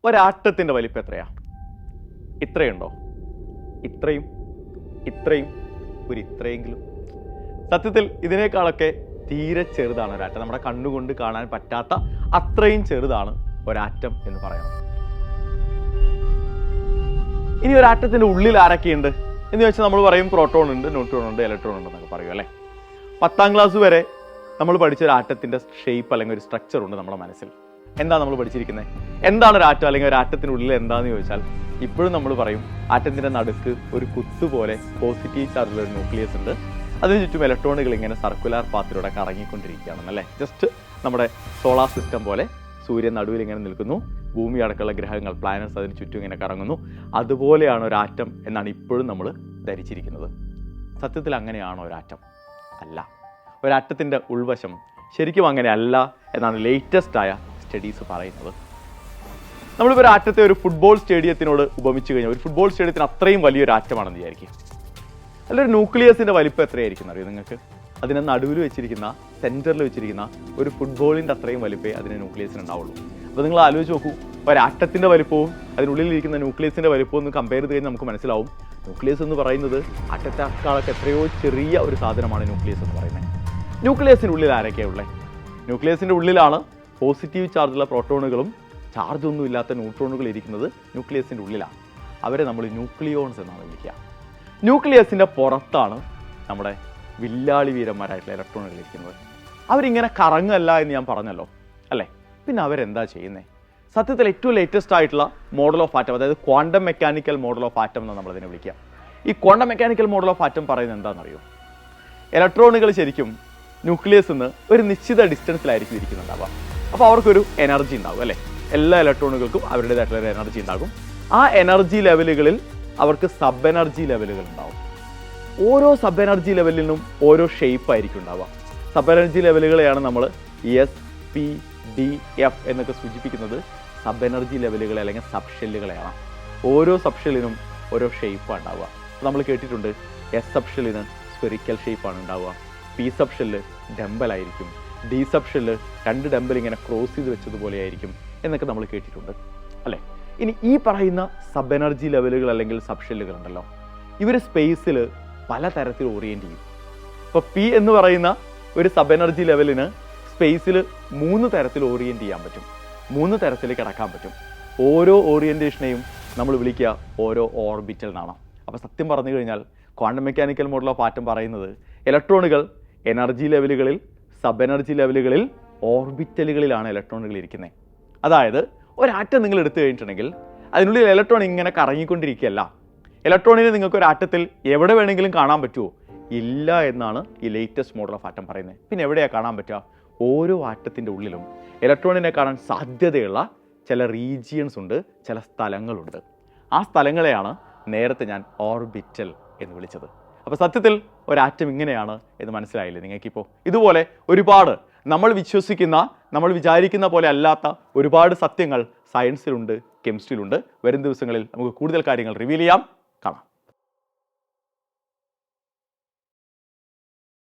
ഒരാറ്റത്തിൻ്റെ വലിപ്പം എത്രയാ? ഇത്രയുണ്ടോ? ഇത്രയും, ഇത്രയും, ഒരു ഇത്രയെങ്കിലും. സത്യത്തിൽ ഇതിനേക്കാളൊക്കെ തീരെ ചെറുതാണ് ഒരാറ്റം. നമ്മുടെ കണ്ണുകൊണ്ട് കാണാൻ പറ്റാത്ത അത്രയും ചെറുതാണ് ഒരാറ്റം എന്ന് പറയുന്നത്. ഇനി ഒരാറ്റത്തിൻ്റെ ഉള്ളിൽ ആരൊക്കെയുണ്ട് എന്ന് വെച്ചാൽ നമ്മൾ പറയും പ്രോട്ടോൺ ഉണ്ട്, ന്യൂട്രോൺ ഉണ്ട്, ഇലക്ട്രോൺ ഉണ്ട് എന്നൊക്കെ പറയും അല്ലേ. 10ാം ക്ലാസ് വരെ നമ്മൾ പഠിച്ച ഒരു ആറ്റത്തിൻ്റെ ഷേപ്പ് അല്ലെങ്കിൽ ഒരു സ്ട്രക്ചർ ഉണ്ട് നമ്മുടെ മനസ്സിൽ. എന്താ നമ്മൾ പഠിച്ചിരിക്കുന്നത്? എന്താണ് ഒരു ആറ്റം അല്ലെങ്കിൽ ഒരു ആറ്റത്തിനുള്ളിൽ എന്താണെന്ന് ചോദിച്ചാൽ ഇപ്പോഴും നമ്മൾ പറയും ആറ്റത്തിൻ്റെ നടുക്ക് ഒരു കുത്തുപോലെ പോസിറ്റീവ് ചാർജുള്ള ഒരു ന്യൂക്ലിയസ് ഉണ്ട്. അതിന് ചുറ്റും ഇലക്ട്രോണുകൾ ഇങ്ങനെ സർക്കുലർ പാത്തിലൂടെ കറങ്ങിക്കൊണ്ടിരിക്കുകയാണെന്നല്ലേ. ജസ്റ്റ് നമ്മുടെ സോളാർ സിസ്റ്റം പോലെ സൂര്യൻ നടുവിൽ ഇങ്ങനെ നിൽക്കുന്നു, ഭൂമി അടക്കമുള്ള ഗ്രഹങ്ങൾ പ്ലാനറ്റ്സ് അതിന് ചുറ്റും ഇങ്ങനെ കറങ്ങുന്നു. അതുപോലെയാണ് ഒരു ആറ്റം എന്നാണ് ഇപ്പോഴും നമ്മൾ ധരിച്ചിരിക്കുന്നത്. സത്യത്തിൽ അങ്ങനെയാണോ ഒരാറ്റം? അല്ല. ഒരാറ്റത്തിൻ്റെ ഉൾവശം ശരിക്കും അങ്ങനെ അല്ല എന്നാണ് ലേറ്റസ്റ്റ് ആയ സ്റ്റഡീസ് പറയുന്നത്. നമ്മളിപ്പോൾ ഒരു ആറ്റത്തെ ഒരു ഫുട്ബോൾ സ്റ്റേഡിയത്തിനോട് ഉപമിച്ച് കഴിഞ്ഞാൽ ഒരു ഫുട്ബോൾ സ്റ്റേഡിയത്തിന് അത്രയും വലിയൊരു ആറ്റമാണെന്ന് വിചാരിക്കും. അല്ലൊരു ന്യൂക്ലിയസിൻ്റെ വലിപ്പം എത്രയായിരിക്കും അറിയോ നിങ്ങൾക്ക്? അതിനെ നടുവിൽ വെച്ചിരിക്കുന്ന സെൻറ്ററിൽ വെച്ചിരിക്കുന്ന ഒരു ഫുട്ബോളിൻ്റെ അത്രയും വലിപ്പമേ അതിന് ന്യൂക്ലിയസിന് ഉണ്ടാവുള്ളൂ. അപ്പോൾ നിങ്ങൾ ആലോചിച്ച് നോക്കൂ, ഒരാറ്റത്തിൻ്റെ വലിപ്പവും അതിനുള്ളിലിരിക്കുന്ന ന്യൂക്ലിയസിൻ്റെ വലിപ്പവും ഒന്ന് കമ്പയർ ചെയ്ത് കഴിഞ്ഞാൽ നമുക്ക് മനസ്സിലാവും ന്യൂക്ലിയസ് എന്ന് പറയുന്നത് ആറ്റത്തെക്കാളൊക്കെ എത്രയോ ചെറിയ ഒരു സാധനമാണ് ന്യൂക്ലിയസ് എന്ന് പറയുന്നത്. ന്യൂക്ലിയസിനുള്ളിൽ ആരൊക്കെയാണ് ഉള്ളത്? ന്യൂക്ലിയസിൻ്റെ ഉള്ളിലാണ് പോസിറ്റീവ് ചാർജുള്ള പ്രോട്ടോണുകളും ചാർജൊന്നും ഇല്ലാത്ത ന്യൂട്രോണുകൾ ഇരിക്കുന്നത് ന്യൂക്ലിയസിൻ്റെ ഉള്ളിലാണ്. അവരെ നമ്മൾ ന്യൂക്ലിയോൺസ് എന്നാണ് വിളിക്കുക. ന്യൂക്ലിയസിൻ്റെ പുറത്താണ് നമ്മുടെ വില്ലാളി വീരന്മാരായിട്ടുള്ള ഇലക്ട്രോണുകൾ ഇരിക്കുന്നത്. അവരിങ്ങനെ കറങ്ങല്ല എന്ന് ഞാൻ പറഞ്ഞല്ലോ അല്ലേ. പിന്നെ അവരെന്താ ചെയ്യുന്നത്? സത്യത്തിൽ ഏറ്റവും ലേറ്റസ്റ്റ് ആയിട്ടുള്ള മോഡൽ ഓഫ് ആറ്റം, അതായത് quantum mechanical model of atom എന്ന് നമ്മളതിനെ വിളിക്കുക. ഈ quantum mechanical model of atom പറയുന്നത് എന്താണെന്നറിയോ? ഇലക്ട്രോണുകൾ ശരിക്കും ന്യൂക്ലിയസിൽ നിന്ന് ഒരു നിശ്ചിത ഡിസ്റ്റൻസിലായിരിക്കും ഇരിക്കുന്നുണ്ടാവുക. അപ്പോൾ അവർക്കൊരു എനർജി ഉണ്ടാവും അല്ലേ. എല്ലാ ഇലക്ട്രോണുകൾക്കും അവരുടേതായിട്ടുള്ള ഒരു എനർജി ഉണ്ടാകും. ആ എനർജി ലെവലുകളിൽ അവർക്ക് സബ് എനർജി ലെവലുകൾ ഉണ്ടാവും. ഓരോ സബ് എനർജി ലെവലിനും ഓരോ ഷേപ്പ് ആയിരിക്കും ഉണ്ടാവുക. സബ് എനർജി ലെവലുകളെയാണ് നമ്മൾ എസ്, പി, ഡി, എഫ് എന്നൊക്കെ സൂചിപ്പിക്കുന്നത്. സബ് എനർജി ലെവലുകളെ അല്ലെങ്കിൽ സബ് ഷെല്ലുകളെയാണ്. ഓരോ സബ് ഷെല്ലിനും ഓരോ ഷേപ്പാണ് ഉണ്ടാവുക. നമ്മൾ കേട്ടിട്ടുണ്ട് എസ് സബ് ഷെല്ലിന് സ്പെറിക്കൽ ഷേപ്പാണ് ഉണ്ടാവുക, പി സബ് ഷെല്ല് ഡംബലായിരിക്കും, ഡി സബ് ഷെല്ല് 2 ഡംബൽ ഇങ്ങനെ ക്രോസ് ചെയ്ത് വെച്ചതുപോലെ ആയിരിക്കും എന്നൊക്കെ നമ്മൾ കേട്ടിട്ടുണ്ട് അല്ലേ. ഇനി ഈ പറയുന്ന സബ് എനർജി ലെവലുകൾ അല്ലെങ്കിൽ സബ് ഷെല്ലുകൾ ഉണ്ടല്ലോ, ഇവർ സ്പേസിൽ പലതരത്തിൽ ഓറിയൻറ്റ് ചെയ്യും. ഇപ്പോൾ പി എന്ന് പറയുന്ന ഒരു സബ് എനർജി ലെവലിന് സ്പേസിൽ 3 തരത്തിൽ ഓറിയൻറ്റ് ചെയ്യാൻ പറ്റും, 3 തരത്തിൽ കിടക്കാൻ പറ്റും. ഓരോ ഓറിയൻറ്റേഷനെയും നമ്മൾ വിളിക്കുക ഓരോ ഓർബിറ്റൽ എന്നാണ്. അപ്പോൾ സത്യം പറഞ്ഞു കഴിഞ്ഞാൽ quantum mechanical model of atom പറയുന്നത് ഇലക്ട്രോണുകൾ എനർജി ലെവലുകളിൽ, സബ് എനർജി ലെവലുകളിൽ, ഓർബിറ്റലുകളിലാണ് ഇലക്ട്രോണുകൾ ഇരിക്കുന്നത്. അതായത് ഒരാറ്റം നിങ്ങൾ എടുത്തു കഴിഞ്ഞിട്ടുണ്ടെങ്കിൽ അതിനുള്ളിൽ ഇലക്ട്രോൺ ഇങ്ങനെ കറങ്ങിക്കൊണ്ടിരിക്കുകയല്ല. ഇലക്ട്രോണിനെ നിങ്ങൾക്ക് ഒരു ആറ്റത്തിൽ എവിടെ വേണമെങ്കിലും കാണാൻ പറ്റുമോ? ഇല്ല എന്നാണ് ഈ ലേറ്റസ്റ്റ് മോഡൽ ഓഫ് ആറ്റം പറയുന്നത്. പിന്നെ എവിടെയാണ് കാണാൻ പറ്റുക? ഓരോ ആറ്റത്തിൻ്റെ ഉള്ളിലും ഇലക്ട്രോണിനെ കാണാൻ സാധ്യതയുള്ള ചില റീജിയൻസ് ഉണ്ട്, ചില സ്ഥലങ്ങളുണ്ട്. ആ സ്ഥലങ്ങളെയാണ് നേരത്തെ ഞാൻ ഓർബിറ്റൽ എന്ന് വിളിച്ചത്. അപ്പോൾ സത്യത്തിൽ ഒരാറ്റം ഇങ്ങനെയാണ് എന്ന് മനസ്സിലായില്ലേ നിങ്ങൾക്കിപ്പോൾ? ഇതുപോലെ ഒരുപാട് നമ്മൾ വിശ്വസിക്കുന്ന, നമ്മൾ വിചാരിക്കുന്ന പോലെ അല്ലാത്ത ഒരുപാട് സത്യങ്ങൾ സയൻസിലുണ്ട്, കെമിസ്ട്രിയിലുണ്ട്. വരും ദിവസങ്ങളിൽ നമുക്ക് കൂടുതൽ കാര്യങ്ങൾ റിവീൽ ചെയ്യാം.